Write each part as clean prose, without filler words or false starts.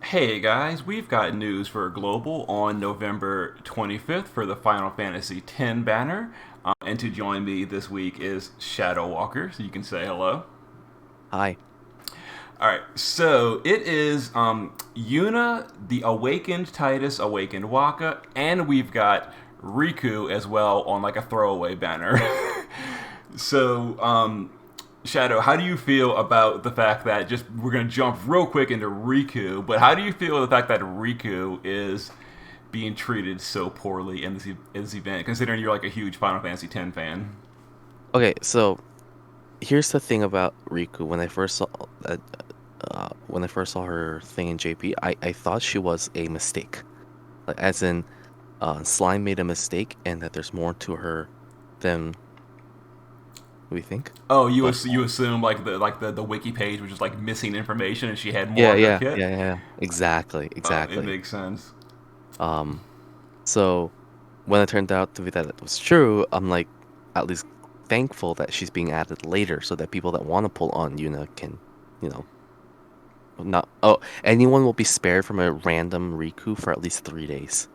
Hey guys, we've got news for Global on November 25th for the Final Fantasy X banner. And to join me this week is ShadoWalker, so you can say hello. Hi. Alright, so it is Yuna, the Awakened Titus, Awakened Waka, and we've got Riku as well on like a throwaway banner. so, Shadow, how do you feel about the fact that just we're gonna jump real quick into Riku, but how do you feel the fact that Riku is being treated so poorly in this event, considering you're like a huge Final Fantasy X fan? Okay, so here's the thing about Riku. When I first saw her thing in JP, I thought she was a mistake, like as in, Slime made a mistake, and that there's more to her than we think. Oh, But you assume like the wiki page was just like missing information, and she had more yeah, in her yeah, kit. yeah, yeah, yeah. Exactly, It exactly. makes sense. Um, so when it turned out to be that it was true, I'm like at least thankful that she's being added later, so that people that want to pull on Yuna can, you know, not. Oh, anyone will be spared from a random Riku for at least 3 days.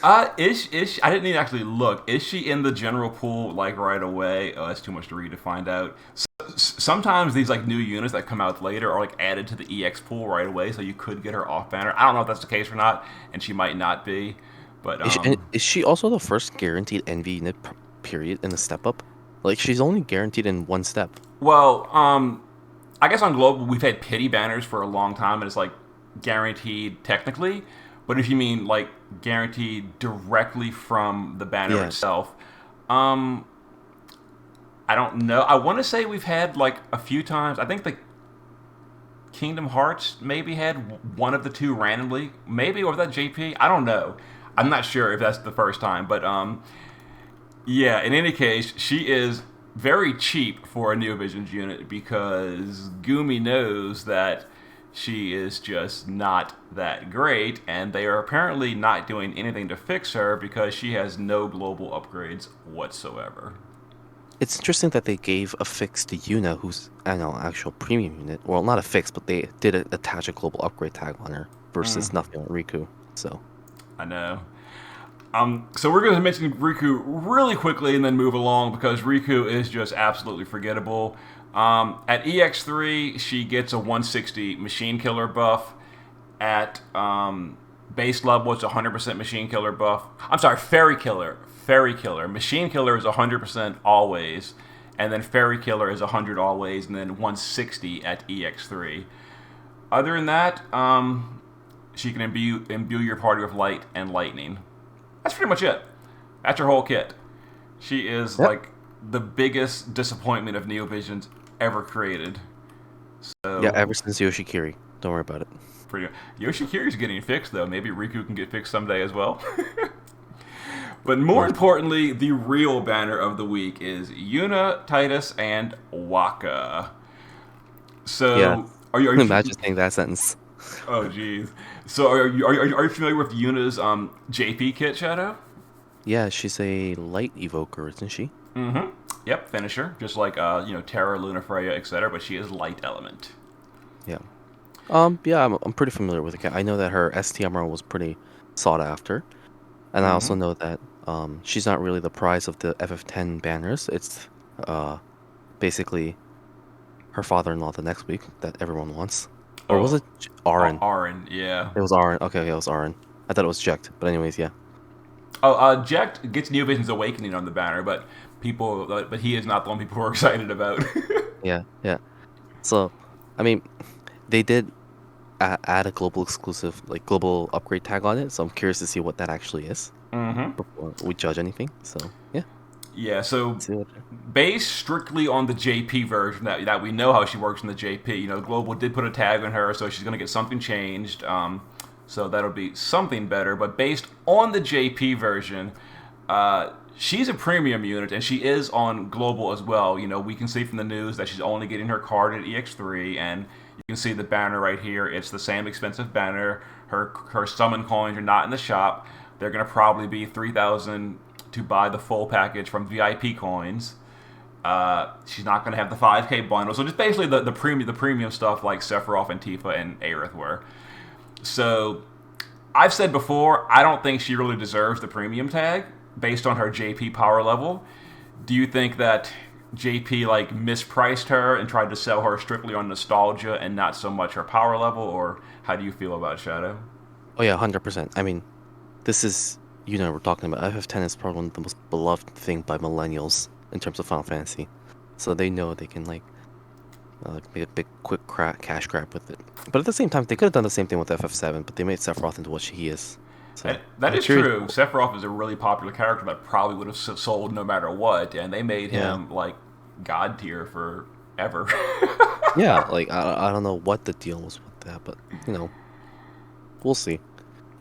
I didn't even actually look. Is she in the general pool like right away? Oh, that's too much to read to find out. Sometimes these like new units that come out later are like added to the EX pool right away, so you could get her off banner. I don't know if that's the case or not, and she might not be. But Is she also the first guaranteed NV unit period in the step up? Like she's only guaranteed in one step. well, I guess on global we've had pity banners for a long time, and it's like guaranteed technically. But if you mean like guaranteed directly from the banner Yeah, itself, um, I don't know. I want to say we've had like a few times. I think the Kingdom Hearts maybe had one of the two randomly, maybe, or was that JP? I don't know. I'm not sure if that's the first time, but yeah. In any case, she is very cheap for a Neovisions unit because Gumi knows that she is just not that great, and they are apparently not doing anything to fix her because she has no global upgrades whatsoever. it's interesting that they gave a fix to Yuna, who's I know actual premium unit. Well, not a fix, but they did attach a global upgrade tag on her versus nothing on Riku. So I know. So we're going to mention Riku really quickly and then move along because Riku is just absolutely forgettable. At EX3, she gets a 160 machine killer buff. At base level, it's 100% machine killer buff. I'm sorry, fairy killer. Fairy killer. Machine killer is 100% always. And then fairy killer is 100 always, and then 160 at EX3. Other than that, she can imbue your party with light and lightning. That's pretty much it. That's her whole kit. She is yep, like the biggest disappointment of Neovisions ever created. yeah. So, Ever since Yoshikiri, don't worry about it. pretty. Yoshikiri's getting fixed though. Maybe Riku can get fixed someday as well. But more Well, importantly, the real banner of the week is Yuna, Titus, and Waka. yeah. So, are you? Imagine saying that sentence. Oh, jeez. So, are you familiar with Yuna's JP kit, Shadow? Yeah, she's a light evoker, isn't she? Mm-hmm. Yep, finisher, just like Terra, Luna, Freya, etc. But she is light element. Yeah. Yeah, I'm pretty familiar with the cat. I know that her STMR was pretty sought after, and I also Mm-hmm. know that she's not really the prize of the FF10 banners. It's uh basically her father-in-law the next week that everyone wants. Or was Oh, it Aaron? Arin, yeah. It was Aaron. Okay, it was Aaron. I thought it was Jekt, but anyways, yeah. Oh, Jack gets New Vision's Awakening on the banner, but but he is not the one people are excited about. Yeah, yeah. So, I mean, they did add a global exclusive, like global upgrade tag on it. So I'm curious to see what that actually is Mm-hmm. before we judge anything. So yeah, Yeah, so let's see what. based strictly on the JP version that we know how she works in the JP. Global did put a tag on her, so she's going to get something changed. So that'll be something better. But based on the JP version, she's a premium unit, and she is on global as well. We can see from the news that she's only getting her card at EX3, and you can see the banner right here. It's the same expensive banner. Her summon coins are not in the shop. They're going to probably be 3,000 to buy the full package from VIP coins. She's not going to have the 5K bundle. So just basically the premium stuff like Sephiroth and Tifa and Aerith were. So I've said before, I don't think she really deserves the premium tag based on her JP power level. Do you think that JP like mispriced her and tried to sell her strictly on nostalgia and not so much her power level, or how do you feel about Shadow? Oh yeah, 100%. I mean, this is we're talking about. FF10 is probably one of the most beloved thing by millennials in terms of Final Fantasy, so they know they can make a big quick cash grab with it. But at the same time, they could have done the same thing with FF7, but they made Sephiroth into what he is. So That I'm is curious. true. Sephiroth is a really popular character that probably would have sold no matter what, and they made Yeah, him like god tier forever. yeah. Like I don't know what the deal was with that, but you know, we'll see.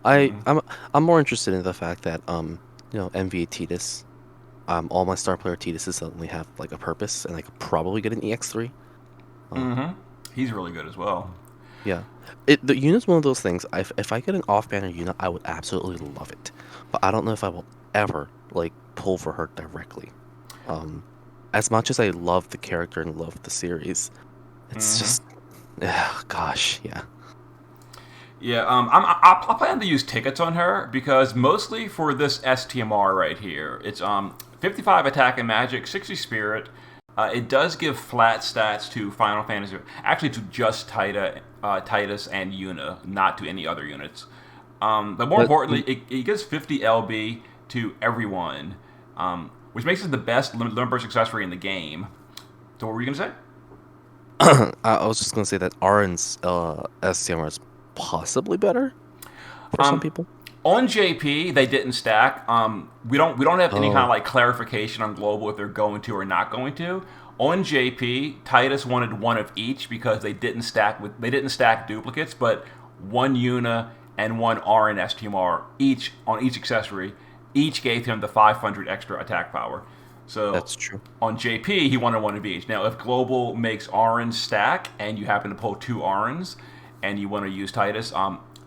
I Mhm. I'm I'm more interested in the fact that MVA Tidus, all my star player Tiduses suddenly have like a purpose, and I could probably get an EX3. Uh, He's really good as well. yeah, the unit's one of those things. If I get an off-banner unit, I would absolutely love it, but I don't know if I will ever like pull for her directly. Um, as much as I love the character and love the series, it's hmm just, gosh, yeah. Yeah, I plan to use tickets on her because mostly for this STMR right here, it's 55 attack and magic, 60 spirit. It does give flat stats to Final Fantasy, actually to just Titus and Yuna, not to any other units. But more But importantly, it gives 50 LB to everyone, which makes it the best limit burst accessory in the game. So what were you gonna say? I was just gonna say that Arin's SCMR is possibly better for some Um, people. on JP, they didn't stack. We don't have any kind of Oh, like clarification on global if they're going to or not going to. On JP, Titus wanted one of each because they didn't stack duplicates, but one Yuna and one RN STMR each on each accessory, each gave him the 500 extra attack power. So that's true. on JP, he wanted one of each. Now, if Global makes Orange stack and you happen to pull two Oranges and you want to use Titus,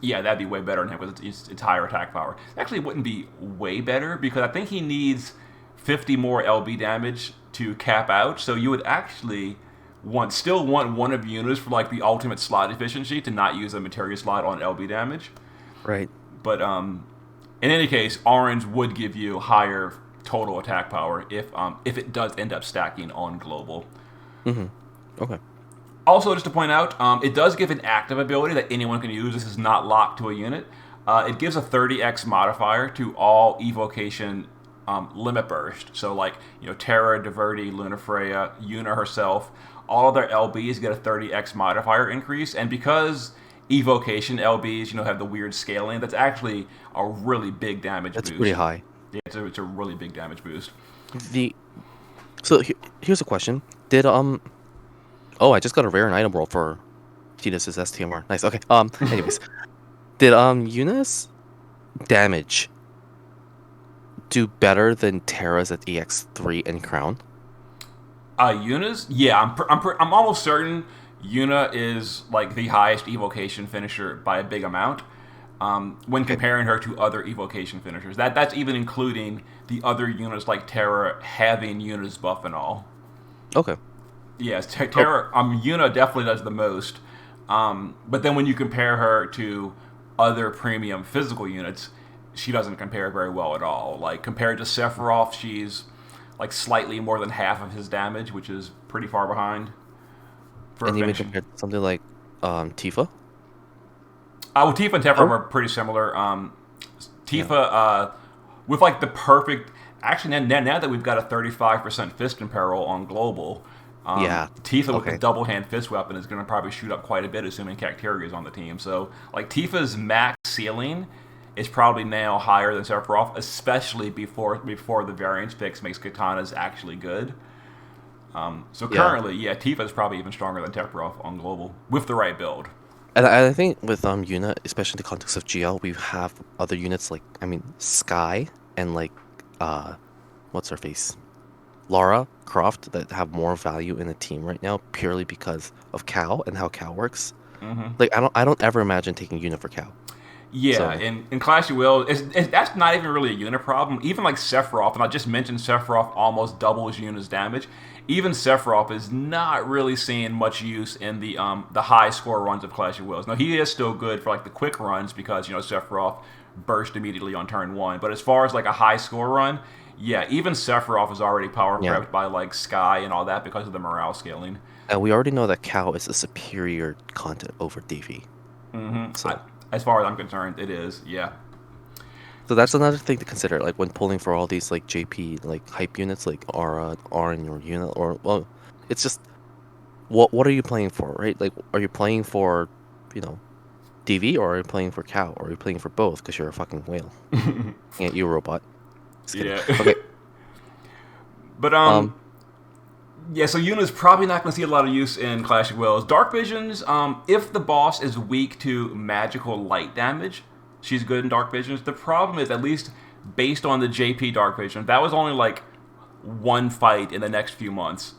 yeah, that'd be way better than him with its higher attack power. Actually, it wouldn't be way better because I think he needs 50 more LB damage to cap out. So you would actually still want one of Yuna's for like the ultimate slot efficiency to not use a materia slot on LB damage. Right. But in any case, orange would give you higher total attack power if it does end up stacking on global. Mm-hmm. Okay. Also, just to point out, it does give an active ability that anyone can use. This is not locked to a unit. It gives a 30x modifier to all evocation limit burst. So, like Terra, Diverti, Lunafreya, Yuna herself, all of their LBs get a 30x modifier increase. And because evocation LBs, have the weird scaling, that's actually a really big damage That's pretty boost. high. Yeah, it's a really big damage boost. The so here's a question. Did Oh, I just got a rare in item world for Tidus's STMR. Nice. Okay. Anyways, did Eunice damage do better than Terra's at EX3 and Crown? Yuna's, yeah, I'm almost certain Yuna is like the highest evocation finisher by a big amount. When Okay. comparing her to other evocation finishers, that's even including the other Yunas like Terra having Yuna's buff and all. Okay. Yes, Oh, Terra, Yuna definitely does the most. But then when you compare her to other premium physical units, she doesn't compare very well at all. Like compared to Sephiroth, she's like slightly more than half of his damage, which is pretty far behind for a and even finishing. compared to something like Tifa? Well, Tifa and Tefram Better? are pretty similar. Yeah. Tifa, with like the perfect. Actually, now that we've got a 35% fist in peril on global, Yeah. Tifa with the Okay. double hand fist weapon is going to probably shoot up quite a bit, assuming Cacteria is on the team. So, like Tifa's max ceiling is probably now higher than Sephiroth, especially before the variance fix makes katanas actually good. So Yeah. currently, yeah, Tifa is probably even stronger than Sephiroth on global with the right build. And I think with Yuna, especially in the context of GL, we have other units like Sky and like uh what's her face? Lara Croft that have more value in the team right now purely because of Cal and how Cal works. hmm Like I don't ever imagine taking Yuna for Cal. Yeah, So in Clash of Wills, that's not even really a Yuna problem. Even like Sephiroth, and I just mentioned Sephiroth almost doubles Yuna's damage. Even Sephiroth is not really seeing much use in the high score runs of Clash of Wills. Now he is still good for like the quick runs because Sephiroth burst immediately on turn one. But as far as like a high score run, yeah, even Sephiroth is already power yeah, crept by like Sky and all that because of the morale scaling. and we already know that Cow is a superior content over DV. So As far as I'm concerned, it is. Yeah. so that's another thing to consider, like when pulling for all these like JP like hype units, like R in your unit, or well, it's just what are you playing for, right? Like, are you playing for, you know, DV, or are you playing for Cow, or are you playing for both because you're a fucking whale? Yeah, you robot. Just kidding. Yeah. Okay. But Um. yeah, so Yuna's probably not going to see a lot of use in Clash of Wills. Dark Visions, if the boss is weak to magical light damage, she's good in Dark Visions. The problem is, at least based on the JP Dark Vision, that was only like one fight in the next few months,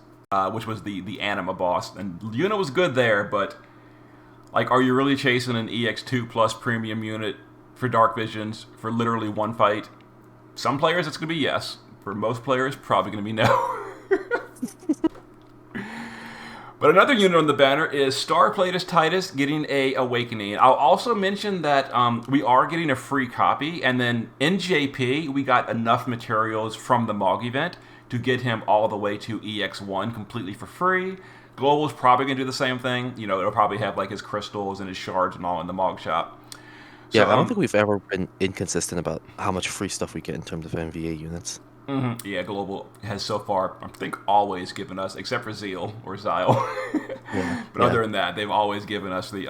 which was the Anima boss. And Yuna was good there, but like, are you really chasing an EX2 plus premium unit for Dark Visions for literally one fight? Some players, it's going to be yes. For most players, probably going to be no. But another unit on the banner is Star Platus Titus getting a Awakening. I'll also mention that we are getting a free copy, and then in JP, we got enough materials from the MOG event to get him all the way to EX1 completely for free. Global's probably going to do the same thing. It'll probably have like his crystals and his shards and all in the MOG shop. Yeah, So, I don't think we've ever been inconsistent about how much free stuff we get in terms of MVA units. yeah, Global has so far, I think, always given us, except for Zeal or Zyle. Yeah. But other than that, they've always given us the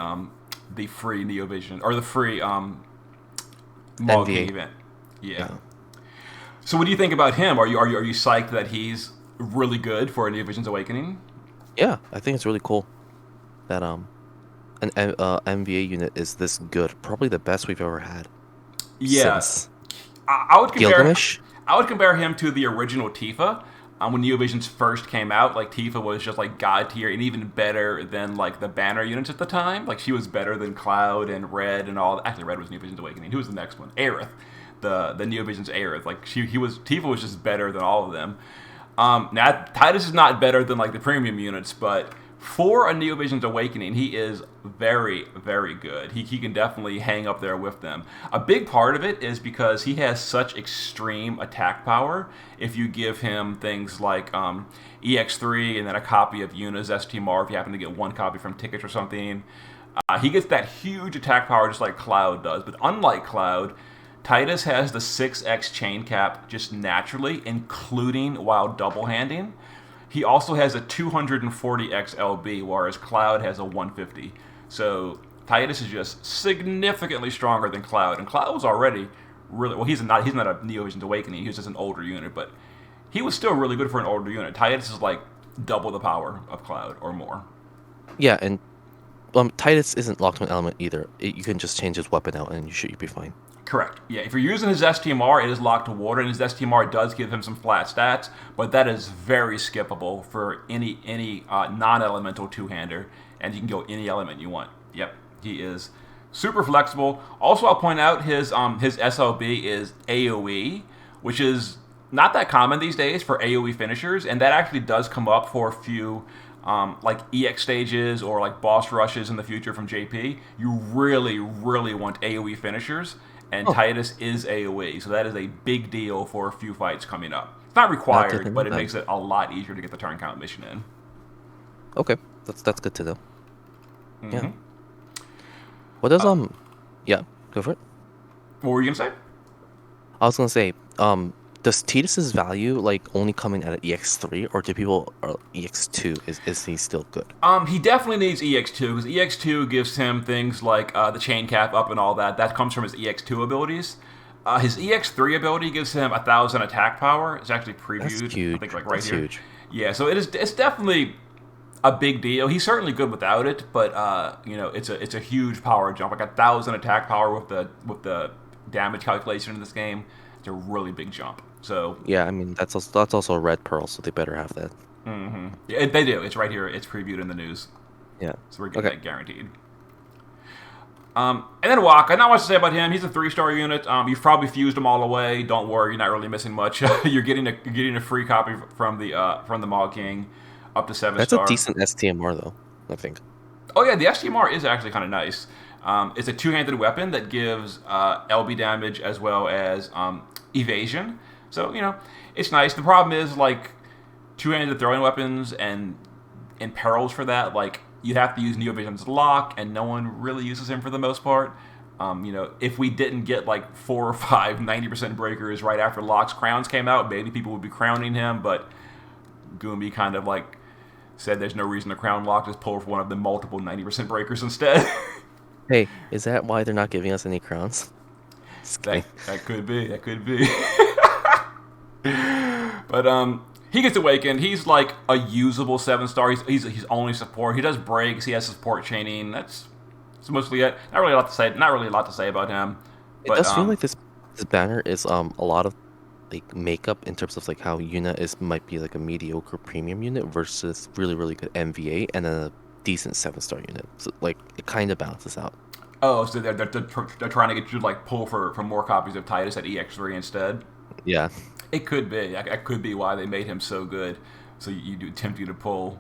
free Neovision or the free MOG NVA. event. Yeah. Yeah. So what do you think about him? Are you psyched that he's really good for a Neovision's Awakening? Yeah, I think it's really cool that an MVA unit is this good. Probably the best we've ever had Yeah. since I would compare. Gilgamesh. I would compare him to the original Tifa. When Neovisions first came out, like Tifa was just like god tier and even better than like the banner units at the time. Like she was better than Cloud and Red and all. Actually, Red was Neovisions Awakening. Who was the next one? Aerith, the Neovisions Aerith. Like Tifa was just better than all of them. Now Titus is not better than like the premium units, but for a Neovisions Awakening, he is very, very good. He can definitely hang up there with them. A big part of it is because he has such extreme attack power. If you give him things like EX3 and then a copy of Yuna's STMR, if you happen to get one copy from Tickets or something, he gets that huge attack power just like Cloud does. But unlike Cloud, Titus has the 6x chain cap just naturally, including while double handing. He also has a 240x LB, whereas Cloud has a 150. So Titus is just significantly stronger than Cloud, and Cloud was already really well. He's not a Neovision's Awakening. He was just an older unit, but he was still really good for an older unit. Titus is like double the power of Cloud or more. Yeah, and Titus isn't locked to an element either. You can just change his weapon out and you'd be fine. Correct. Yeah, if you're using his STMR, it is locked to water, and his STMR does give him some flat stats, but that is very skippable for any non-elemental two-hander, and you can go any element you want. Yep, he is super flexible. Also, I'll point out his SLB is AoE, which is not that common these days for AoE finishers, and that actually does come up for a few like EX stages or like boss rushes in the future from JP. You really, really want AoE finishers. And Titus is AoE, so that is a big deal for a few fights coming up. It's not required, but it makes it a lot easier to get the turn count mission in. Okay, that's good to know. Mm-hmm. Yeah. What does Yeah, go for it. What were you gonna say? I was gonna say, does Titus's value like only come in at an EX3, or do people or EX2? Is he still good? He definitely needs EX2 because EX2 gives him things like the chain cap up and all that. That comes from his EX2 abilities. His EX3 ability gives him 1,000 attack power. It's actually previewed. That's huge. I think like right That's here. Huge. Yeah, so it's definitely a big deal. He's certainly good without it, but it's a huge power jump. Like 1,000 attack power with the damage calculation in this game. It's a really big jump. So yeah, I mean that's also a red pearl, so they better have that. Mm-hmm. Yeah, they do. It's right here. It's previewed in the news. Yeah. So we're getting that guaranteed. And then Waka, not much to say about him. He's a 3-star unit. You've probably fused them all away. Don't worry, you're not really missing much. You're getting a free copy from the Mog King, up to 7 That's a star. decent STMR though, I think. Oh yeah, the STMR is actually kind of nice. It's a 2-handed weapon that gives LB damage as well as evasion. So it's nice. The problem is like 2-handed throwing weapons and perils for that. Like you have to use Neovision's lock, and no one really uses him for the most part. If we didn't get like 4 or 5 90% breakers right after Locke's crowns came out, maybe people would be crowning him. But Goombie kind of like said there's no reason to crown Locke, just pull for one of the multiple 90% breakers instead. Hey, is that why they're not giving us any crowns? That could be. That could be. But he gets awakened. He's like a usable 7-star. He's only support. He does breaks. He has support chaining. That's mostly it. Not really a lot to say. Not really a lot to say about him. It does feel like this banner is a lot of like makeup in terms of like how Yuna might be like a mediocre premium unit versus really really good MVA and then a decent 7-star unit. So like it kind of balances out. Oh, so they're trying to get you to like pull for more copies of Titus at EX3 instead. Yeah. It could be. That could be why they made him so good. So you do tempt you to pull.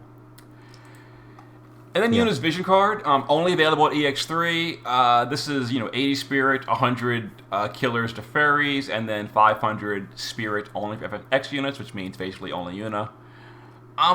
And then Yuna's Vision card, only available at EX3. This is 80 Spirit, 100 Killers to Fairies, and then 500 Spirit only for FX units, which means basically only Yuna.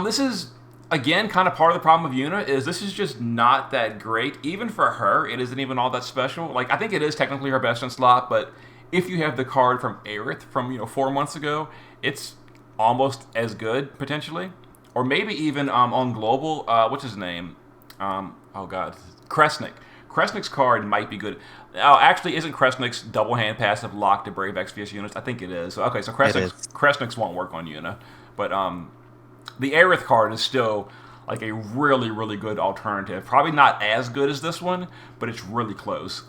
This is again kind of part of the problem with Yuna is this is just not that great. Even for her, it isn't even all that special. Like I think it is technically her best in slot, but if you have the card from Aerith from 4 months ago, it's almost as good potentially, or maybe even on global. What's his name? Oh god, Kresnik. Kresnik's card might be good. Oh, actually, isn't Kresnik's double hand passive locked to Brave XVS units? I think it is. Okay, so Kresnik's won't work on Yuna, but the Aerith card is still like a really really good alternative. Probably not as good as this one, but it's really close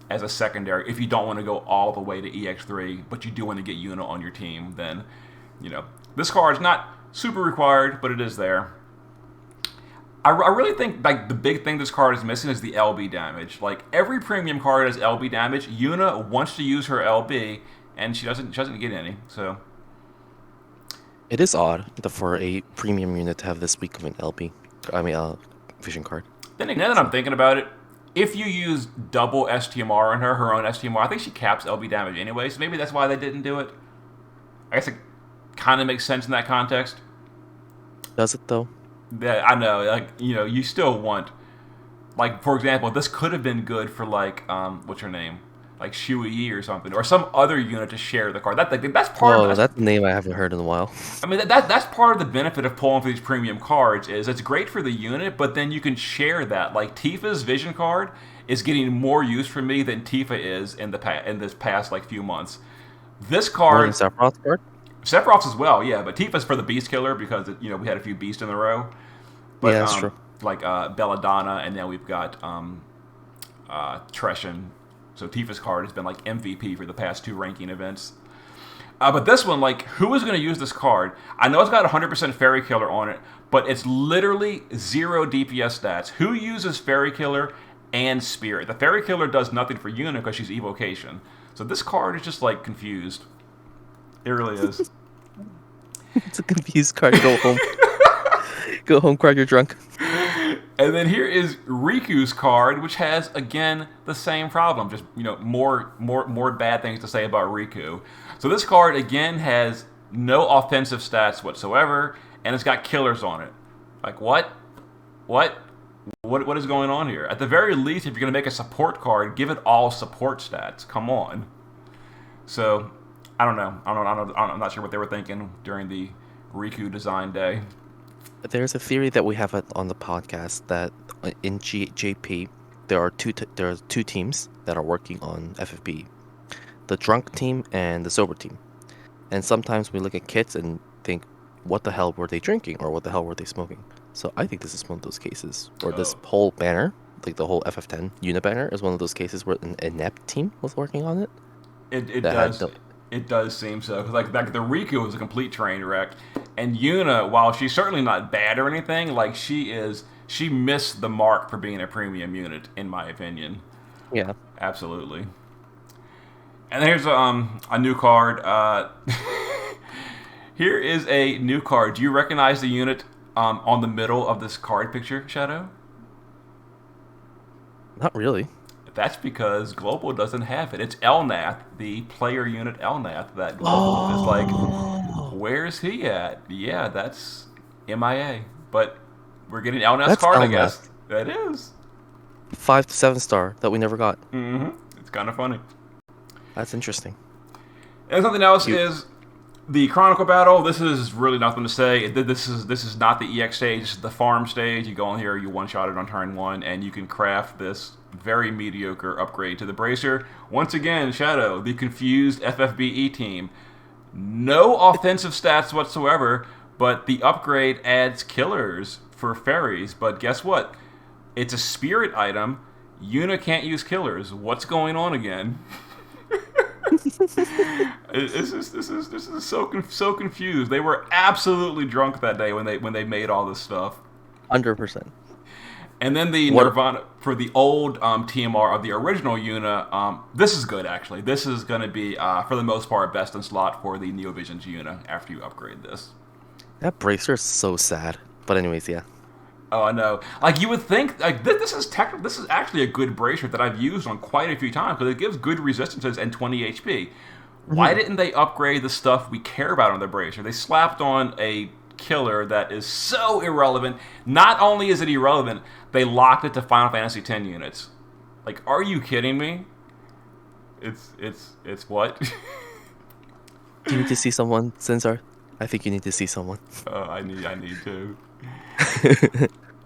as a secondary. If you don't want to go all the way to EX3, but you do want to get Yuna on your team, then this card is not super required, but it is there. I really think like the big thing this card is missing is the LB damage. Like every premium card has LB damage. Yuna wants to use her LB, and she doesn't get any. So it is odd for a premium unit to have this weak of an LB. I mean, vision card. Then again, now that I'm thinking about it, if you use double STMR on her own STMR, I think she caps LB damage anyway. So maybe that's why they didn't do it. I guess it kind of makes sense in that context. Does it though? Yeah, I know. Like you still want, like for example, this could have been good for like what's her name, like Shui Yi or something, or some other unit to share the card. That's part. Oh, that's a name I haven't heard in a while. I mean that's part of the benefit of pulling for these premium cards is it's great for the unit, but then you can share that. Like Tifa's Vision card is getting more use from me than Tifa is in this past like few months. This card. More than Sephiroth's card? Sephiroth's as well, yeah, but Tifa's for the Beast Killer because we had a few Beasts in a row. But, yeah, that's true. Like Belladonna, and then we've got Treshin. So Tifa's card has been like MVP for the past 2 ranking events. But this one, like, who is going to use this card? I know it's got 100% Fairy Killer on it, but it's literally 0 DPS stats. Who uses Fairy Killer and Spirit? The Fairy Killer does nothing for Yuna because she's Evocation. So this card is just like confused. It really is. It's a confused card. Go home. Go home, cry, you're drunk. And then here is Riku's card, which has again the same problem. Just more bad things to say about Riku. So this card again has no offensive stats whatsoever, and it's got killers on it. Like what is going on here? At the very least, if you're gonna make a support card, give it all support stats. Come on. So I don't know. I'm not sure what they were thinking during the Riku design day. There's a theory that we have on the podcast that in JP there are two teams that are working on FFB, the drunk team and the sober team. And sometimes we look at kits and think, what the hell were they drinking or what the hell were they smoking? So I think this is one of those cases, or this whole banner, like the whole FF10 unit banner, is one of those cases where an inept team was working on it. It does seem so, because like the Riku was a complete train wreck, and Yuna, while she's certainly not bad or anything, like she missed the mark for being a premium unit, in my opinion. Yeah. Absolutely. And here's a new card. Here is a new card. Do you recognize the unit on the middle of this card picture, Shadow? Not really. That's because Global doesn't have it. It's Elnath, the player unit Elnath, that Global is like, Oh, where's he at? Yeah, that's MIA. But we're getting Elnath's that's card, I Elnath. guess. That is. 5 to 7 star that we never got. It's kind of funny. That's interesting. And something else Cute. is the Chronicle battle. This is really nothing to say. This is not the EX stage. This is the farm stage. You go in here, you one shot it on turn one, and you can craft this very mediocre upgrade to the Bracer. Once again, Shadow, the confused FFBE team. No offensive stats whatsoever, but the upgrade adds killers for fairies. But guess what? It's a spirit item. Yuna can't use killers. What's going on again? This is so confused. They were absolutely drunk that day when they made all this stuff. 100%. And then the What? Nirvana for the old TMR of the original Yuna. This is good actually. This is going to be for the most part best in slot for the Neovision's Yuna after you upgrade this. That bracer is so sad. But anyways, yeah. Oh, I know. Like you would think, like this is This is actually a good bracer that I've used on quite a few times because it gives good resistances and 20 HP. Why didn't they upgrade the stuff we care about on the bracer? They slapped on a killer that is so irrelevant. Not only is it irrelevant, they locked it to Final Fantasy X units. Like, are you kidding me? It's what? You need to see someone, Censor. I think you need to see someone. I need to.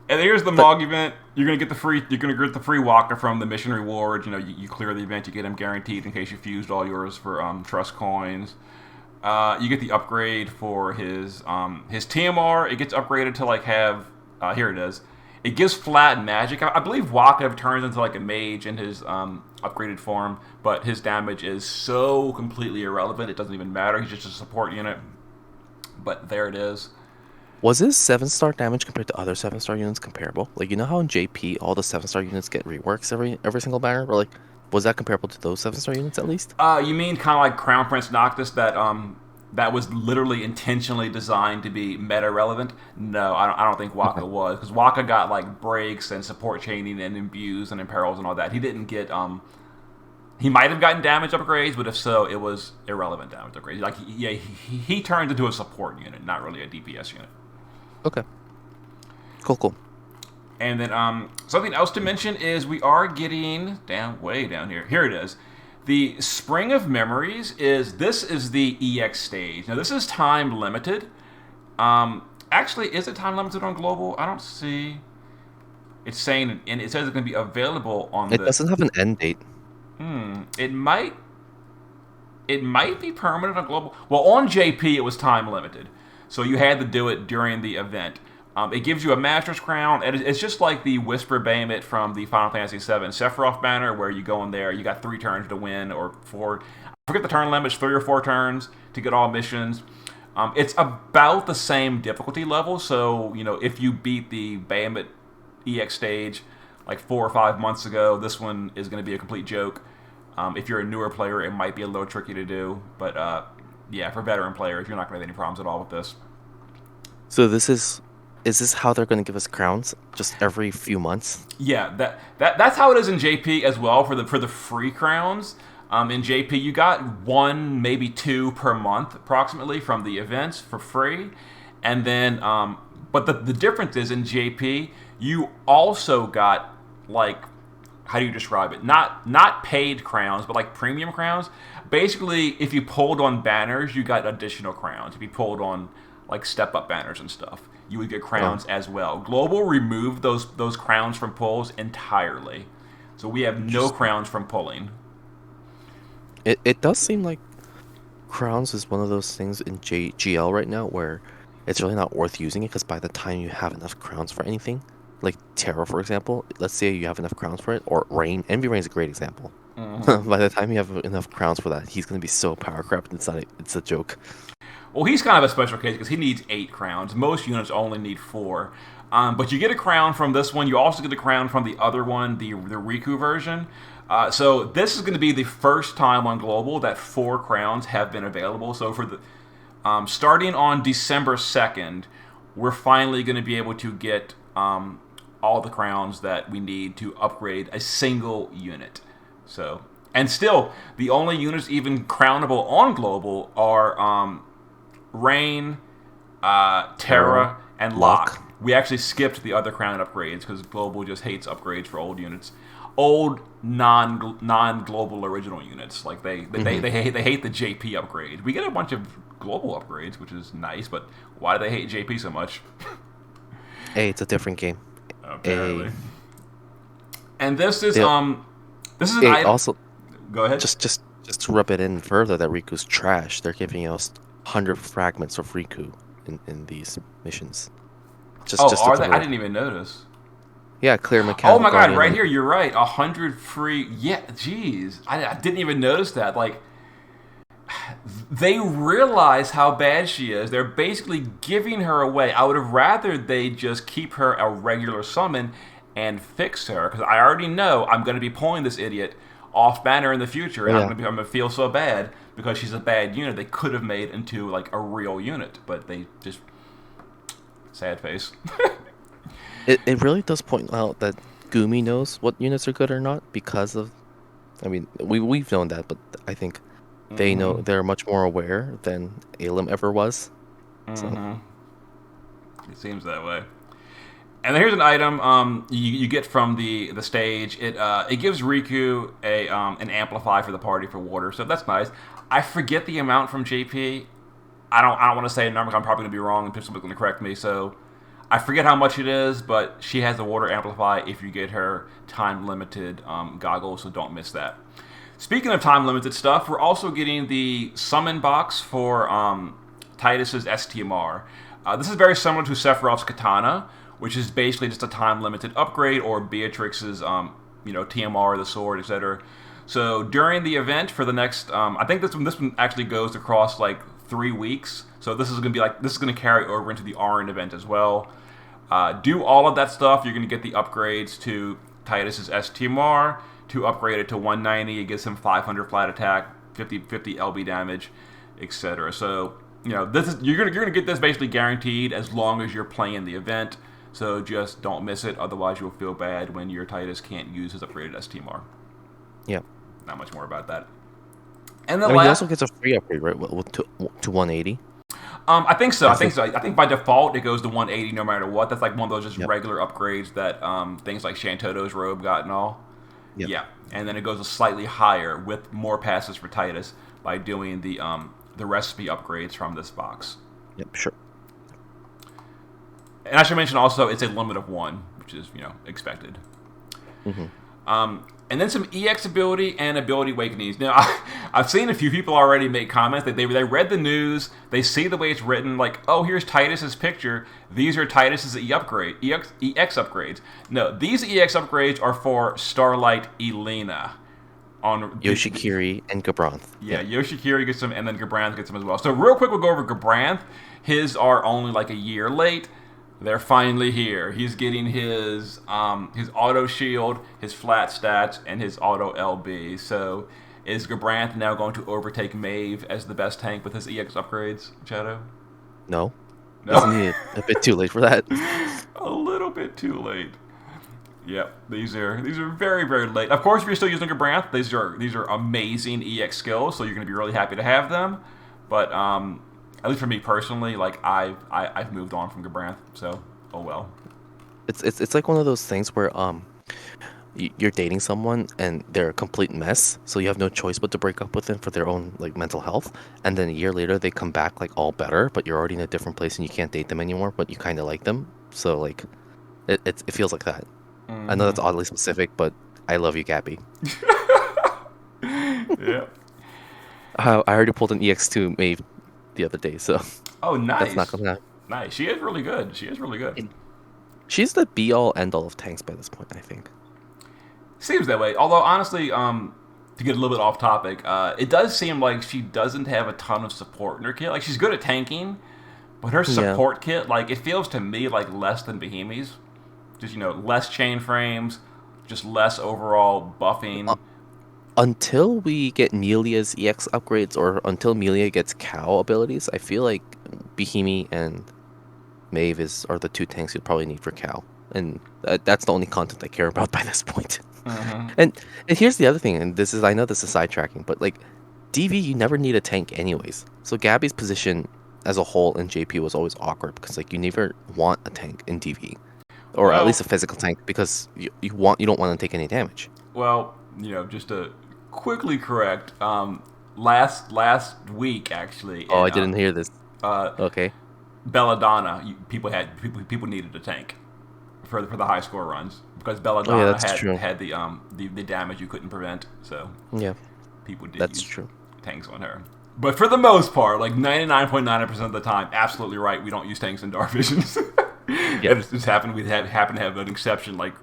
And here's the But Mog event. You're gonna get the free Walker from the mission reward. You know, you clear the event, you get him guaranteed in case you fused all yours for trust coins. You get the upgrade for his TMR. It gets upgraded to like have here it is. It gives flat magic. I believe Waka turns into like a mage in his upgraded form, but his damage is so completely irrelevant. It doesn't even matter. He's just a support unit. But there it is. was his 7-star damage compared to other 7-star units comparable? Like, you know how in JP all the 7-star units get reworks every single banner? Or like, was that comparable to those 7-star units at least? You mean kind of like Crown Prince Noctis that was literally intentionally designed to be meta relevant? No, I don't think Waka was because Waka got like breaks and support chaining and imbues and imperils and all that. He didn't get He might have gotten damage upgrades, but if so, it was irrelevant damage upgrades. Like he turned into a support unit, not really a DPS unit. Okay. Cool. And then something else to mention is we are getting way down here. Here it is. The Spring of Memories is the EX stage. Now this is time limited. Actually, is it time limited on global? I don't see. It's saying and it says it's going to be available on. It doesn't have an end date. It might be permanent on global. Well, on JP it was time limited, so you had to do it during the event. It gives you a Master's Crown, and it's just like the Whisper Bayonet from the Final Fantasy VII Sephiroth banner, where you go in there, you got 3 turns to win, or 4. I forget the turn limit, 3 or 4 turns to get all missions. It's about the same difficulty level, so you know if you beat the Bayonet EX stage like 4 or 5 months ago, this one is going to be a complete joke. If you're a newer player, it might be a little tricky to do, but yeah, for veteran players, you're not going to have any problems at all with this. So is this how they're going to give us crowns just every few months? Yeah, that's how it is in JP as well for the free crowns. In JP, you got 1, maybe 2 per month approximately from the events for free, and then but the difference is in JP you also got like, how do you describe it? Not paid crowns, but like premium crowns. Basically, if you pulled on banners, you got additional crowns. If you pulled on like step up banners and stuff, you would get crowns as well. Global removed those crowns from pulls entirely, so we have no crowns from pulling. It does seem like crowns is one of those things in GL right now where it's really not worth using it because by the time you have enough crowns for anything, like Terra, for example, let's say you have enough crowns for it, or Rain. Envy Rain is a great example. By the time you have enough crowns for that, he's going to be so power crept. It's a joke. Well, he's kind of a special case because he needs 8 crowns. Most units only need 4. But you get a crown from this one. You also get a crown from the other one, the Riku version. So this is going to be the first time on Global that 4 crowns have been available. So for the starting on December 2nd, we're finally going to be able to get all the crowns that we need to upgrade a single unit. So, and still, the only units even crownable on Global are Rain, Terra, and Locke. We actually skipped the other crown upgrades because Global just hates upgrades for old units. Old non-global original units. Like they hate the JP upgrade. We get a bunch of global upgrades, which is nice, but why do they hate JP so much? Hey, it's a different game. Apparently. And this is Yeah. this is an item. Also, Go ahead. just to rub it in further that Riku's trash, they're giving us 100 fragments of Riku in these missions. Are they? I didn't even notice. Yeah, clear mechanical. Oh my god, Guardian right here, you're right. 100 free. Yeah, jeez. I didn't even notice that. Like, they realize how bad she is. They're basically giving her away. I would have rather they just keep her a regular summon and fix her. Because I already know I'm going to be pulling this idiot off banner in the future. And I'm going to feel so bad because she's a bad unit. They could have made into, like, a real unit. But they just... Sad face. It really does point out that Gumi knows what units are good or not because of, I mean, we've known that, but I think they know, they're much more aware than Alim ever was. So. It seems that way. And here's an item you get from the stage. It gives Riku an amplify for the party for water, so that's nice. I forget the amount from JP. I don't want to say a number. I'm probably gonna be wrong, and somebody's gonna correct me. So I forget how much it is, but she has the water amplify if you get her time limited goggles, so don't miss that. Speaking of time limited stuff, we're also getting the summon box for Titus's STMR. This is very similar to Sephiroth's Katana, which is basically just a time limited upgrade, or Beatrix's TMR, the sword, etc. So during the event for the next, I think this one actually goes across like 3 weeks. So this is gonna carry over into the Arin event as well. Do all of that stuff. You're gonna get the upgrades to Titus's STMR. To upgrade it to 190, it gives him 500 flat attack, 50 LB damage, etc. So you're gonna get this basically guaranteed as long as you're playing the event. So just don't miss it. Otherwise, you'll feel bad when your Titus can't use his upgraded STMR. Yeah. Not much more about that. And then he also gets a free upgrade, right? To 180. I think so. I think by default it goes to 180 no matter what. That's like one of those just regular upgrades that things like Shantoto's robe got and all. Yep. Yeah, and then it goes a slightly higher with more passes for Titus by doing the recipe upgrades from this box. Yep, sure. And I should mention also it's a limit of 1, which is expected. And then some EX ability and ability awakenings. Now, I've seen a few people already make comments that they read the news, they see the way it's written, like, oh, here's Titus's picture. These are Titus's EX upgrades. No, these EX upgrades are for Starlight Elena. On Yoshikiri and Gabranth. Yeah, Yoshikiri gets them, and then Gabranth gets them as well. So real quick, we'll go over Gabranth. His are only like a year late. They're finally here. He's getting his auto shield, his flat stats, and his auto LB. So is Gabranth now going to overtake Maeve as the best tank with his EX upgrades, Shadow? No. Isn't he a bit too late for that? A little bit too late. Yep, these are very, very late. Of course, if you're still using Gabranth, these are amazing EX skills, so you're going to be really happy to have them. But at least for me personally, like I've moved on from Gabranth, so oh well. It's like one of those things where you're dating someone and they're a complete mess, so you have no choice but to break up with them for their own like mental health, and then a year later they come back like all better, but you're already in a different place and you can't date them anymore, but you kind of like them, so like it feels like that. I know that's oddly specific, but I love you, Gabby. Yeah. I already pulled an EX2 Maeve the other day, so oh nice. That's not gonna happen. Nice. She is really good. She's the be all end all of tanks by this point, I think. Seems that way. Although honestly, to get a little bit off topic, it does seem like she doesn't have a ton of support in her kit. Like she's good at tanking, But her Yeah. support kit, like, it feels to me like less than Behemoth's. Just, less chain frames, just less overall buffing. Until we get Melia's EX upgrades or until Melia gets cow abilities, I feel like Behemoth and Maeve are the two tanks you'd probably need for cow. And that's the only content I care about by this point. Mm-hmm. And here's the other thing, and I know this is sidetracking, but like DV, you never need a tank anyways. So Gabby's position as a whole in JP was always awkward because like you never want a tank in DV, or at Well, least a physical tank because you don't want to take any damage. well, just to quickly correct, last week actually, Oh, and I didn't hear this. uh, Okay. Belladonna, people needed a tank for the high score runs because Oh yeah, Belladonna that's true. had the damage you couldn't prevent, so Yeah, people did that's use true. tanks on her. But for the most part, like 99.9% of the time, absolutely right. We don't use tanks in Dark Visions. Yeah. It's just happened. We happen to have an exception like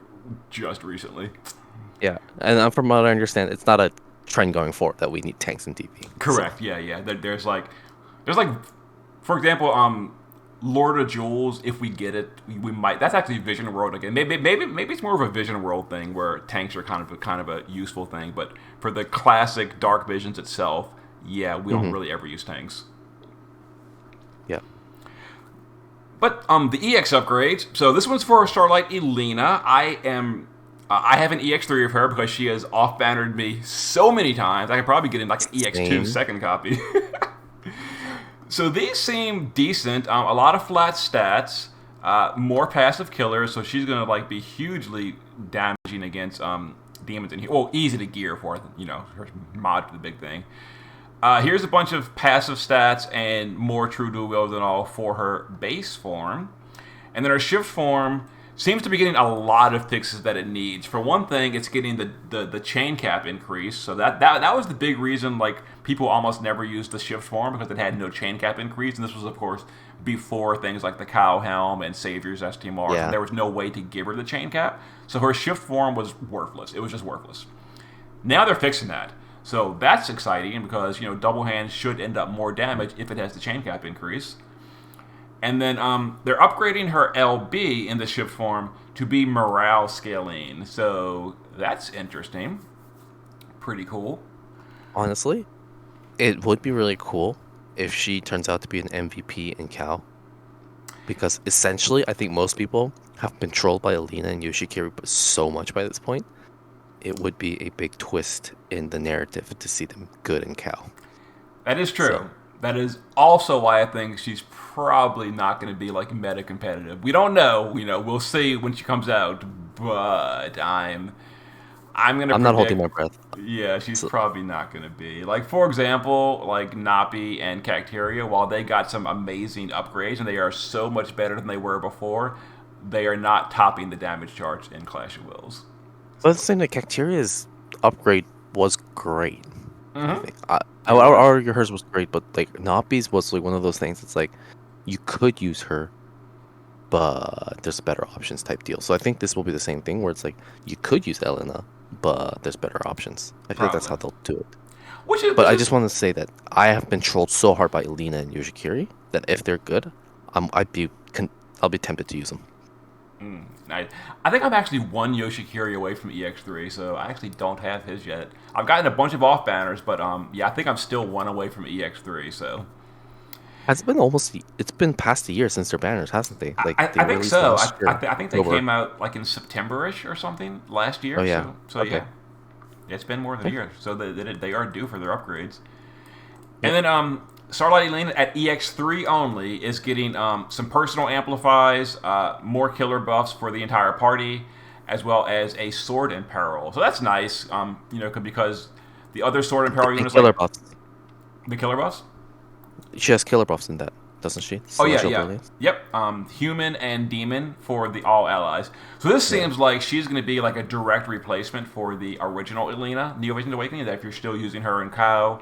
just recently. Yeah, and from what I understand, it's not a trend going forward that we need tanks in DV. Correct. So, Yeah. There's like, for example, Lord of Jewels. If we get it, we might. That's actually Vision World again. Maybe it's more of a Vision World thing where tanks are kind of a useful thing. But for the classic Dark Visions itself, yeah, we don't really ever use tanks. yeah. But the EX upgrades. So this one's for Starlight Elena. I have an EX3 of her because she has off-bannered me so many times. I could probably get in like an EX2 Same. second copy. So these seem decent. A lot of flat stats, more passive killers. So she's gonna like be hugely damaging against demons in here. Well, easy to gear for her mod for the big thing. Here's a bunch of passive stats and more true dual wield and all for her base form. And then her shift form seems to be getting a lot of fixes that it needs. For one thing, it's getting the chain cap increase. So that was the big reason like people almost never used the shift form because it had no chain cap increase. And this was, of course, before things like the Cow Helm and Savior's STMR. Yeah. So there was no way to give her the chain cap. So her shift form was worthless. It was just worthless. Now they're fixing that. So that's exciting because, double hand should end up more damage if it has the chain cap increase. And then they're upgrading her LB in the shift form to be morale scaling. So that's interesting. Pretty cool. Honestly, it would be really cool if she turns out to be an MVP in Cal. Because essentially, I think most people have been trolled by Alina and Yoshikiri so much by this point. It would be a big twist in the narrative to see them good in Cal. That is true. So- That is also why I think she's probably not going to be like meta competitive. We don't know. We'll see when she comes out. But I'm not holding my breath. Yeah, she's probably not going to be. Like, for example, like Napi and Cacteria, while they got some amazing upgrades and they are so much better than they were before, they are not topping the damage charts in Clash of Wills. But at the same time, Cacteria's upgrade was great. Mm-hmm. I think. I would argue hers was great, but like Napi's was like one of those things. It's like you could use her, but there's better options type deal. So I think this will be the same thing where it's like you could use Elena, but there's better options. I feel like that's how they'll do it. But I just want to say that I have been trolled so hard by Elena and Yoshikiri that if they're good, I'll be tempted to use them. I think I'm actually one Yoshikiri away from EX3, so I actually don't have his yet. I've gotten a bunch of off banners, but yeah, I think I'm still one away from EX3. So It's been past a year since their banners, hasn't they? Like I think released so. last year, I think they October. came out like in September-ish or something last year. Oh yeah. So Okay. yeah, it's been more than a year. So they are due for their upgrades. And then Starlight Elena at EX3 only is getting some personal amplifies, more killer buffs for the entire party, as well as a sword in peril. So that's nice, because the other sword in peril units Killer like buffs. the killer buffs. She has killer buffs in that, doesn't she? Oh yeah, Celestial yeah, Brilliance. yep. Human and demon for the all allies. So this seems like she's going to be like a direct replacement for the original Elena, Neo Vision Awakening. That if you're still using her in Cow,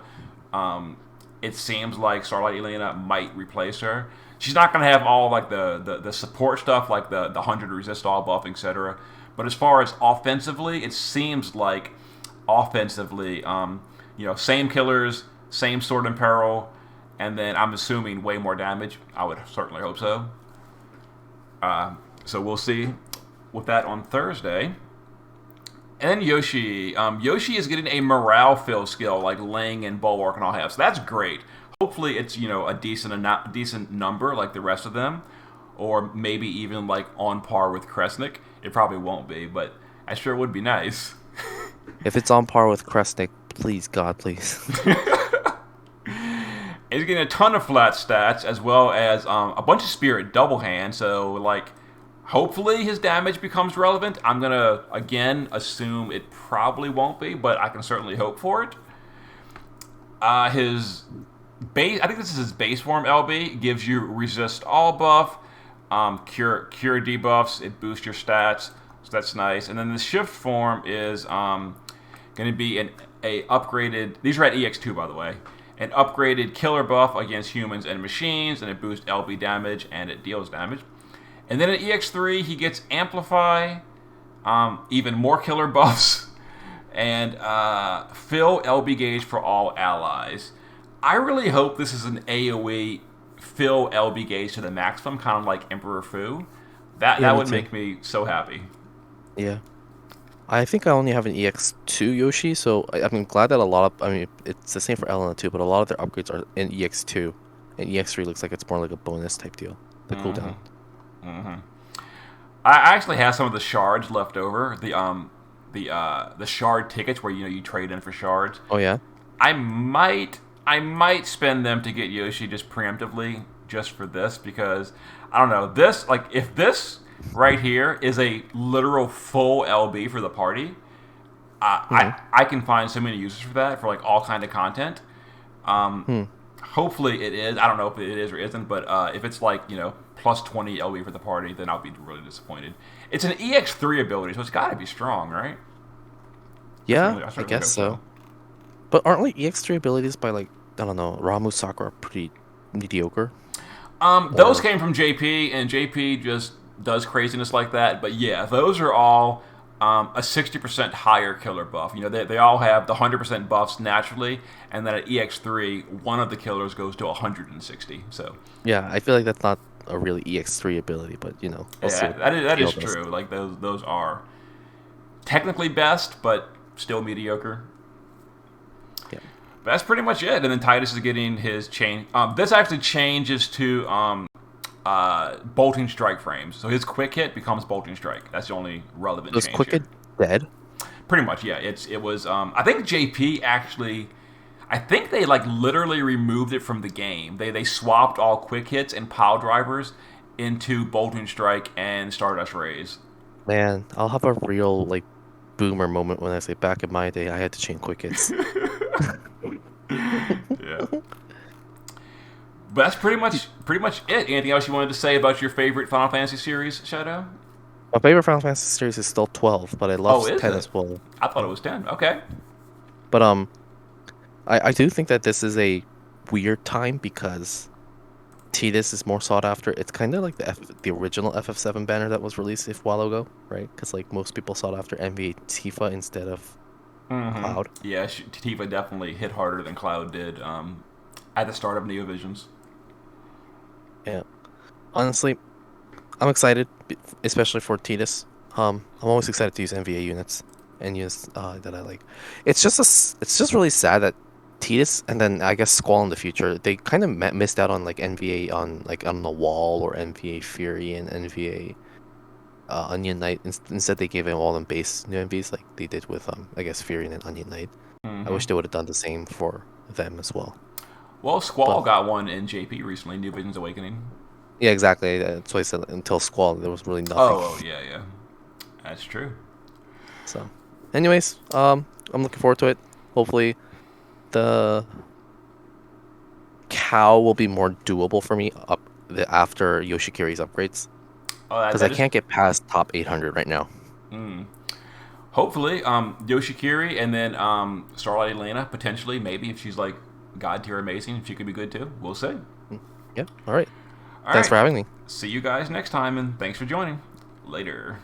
it seems like Starlight Elena might replace her. She's not going to have all like the support stuff like the 100 resist all buff, etc. But as far as offensively, it seems like offensively, same killers, same sword in peril, and then I'm assuming way more damage. I would certainly hope so. So we'll see with that on Thursday. And then Yoshi. Yoshi is getting a morale fill skill, like laying in bulwark and all that. So that's great. Hopefully it's a decent number like the rest of them, or maybe even like on par with Kresnik. It probably won't be, but I sure would be nice. If it's on par with Kresnik, please, God, please. He's getting a ton of flat stats as well as a bunch of spirit double hand. So like, hopefully his damage becomes relevant. I'm gonna again assume it probably won't be, but I can certainly hope for it. His base, I think this is his base form LB, gives you resist all buff, cure debuffs. It boosts your stats, so that's nice. And then the shift form is going to be a upgraded. These are at EX2, by the way. An upgraded killer buff against humans and machines, and it boosts LB damage and it deals damage. And then at EX3, he gets Amplify, even more killer buffs, and fill LB gauge for all allies. I really hope this is an AoE fill LB gauge to the maximum, kind of like Emperor Fu. That would make me so happy. Yeah. I think I only have an EX2 Yoshi, so I'm glad that it's the same for Elena too, but a lot of their upgrades are in EX2, and EX3 looks like it's more like a bonus type deal. The cooldown. Mm-hmm. I actually have some of the shards left over. The shard tickets where you trade in for shards. Oh yeah. I might spend them to get Yoshi just preemptively, just for this, because I don't know, this, like, if this right here is a literal full LB for the party, I can find so many uses for that, for like all kind of content. Hopefully it is. I don't know if it is or isn't, but if it's like plus 20 LB for the party, then I'll be really disappointed. It's an EX3 ability, so it's got to be strong, right? Yeah, I guess so. But aren't like EX3 abilities by like, I don't know, Ramu Sakura pretty mediocre? Those came from JP, and JP just does craziness like that. But yeah, those are all a 60% higher killer buff. They all have the 100% buffs naturally, and then at EX3, one of the killers goes to 160. So yeah, I feel like that's not a really EX3 ability, but we'll see that is true. Like those are technically best, but still mediocre. Yeah. But that's pretty much it. And then Titus is getting his change. This actually changes to bolting strike frames. So his quick hit becomes bolting strike. That's the only relevant change. Was quick hit dead? Pretty much, yeah. It was. I think JP actually. I think they like literally removed it from the game. They swapped all quick hits and pile drivers into bolting strike and Stardust Rays. Man, I'll have a real like boomer moment when I say back in my day I had to chain quick hits. Yeah. But that's pretty much it. Anything else you wanted to say about your favorite Final Fantasy series, Shadow? My favorite Final Fantasy series is still 12, but I love 10 as well. I thought it was 10. Okay. But I do think that this is a weird time because Tidus is more sought after. It's kind of like the original FF7 banner that was released a while ago, right? Because like most people sought after NBA Tifa instead of Cloud. Yeah, Tifa definitely hit harder than Cloud did at the start of Neovisions. Yeah, honestly, I'm excited, especially for Tidus. I'm always excited to use NVA units and units that I like. It's just really sad that Tidus and then I guess Squall in the future, they kind of missed out on like NVA on the Wall or NVA Fury and NVA Onion Knight. Instead, they gave all them base new NVs like they did with I guess Fury and Onion Knight. I wish they would have done the same for them as well. Well, Squall got one in JP recently, New Visions Awakening. Yeah, exactly. That's why I said until Squall, there was really nothing. Oh, yeah. That's true. So, anyways, I'm looking forward to it. Hopefully, the cow will be more doable for me after Yoshikiri's upgrades. Because I can't get past top 800 right now. Hopefully, Yoshikiri and then Starlight Elena, potentially, maybe, if she's like God tier amazing, she could be good too. We'll see. Yeah, all right. Thanks for having me. See you guys next time, and thanks for joining. Later.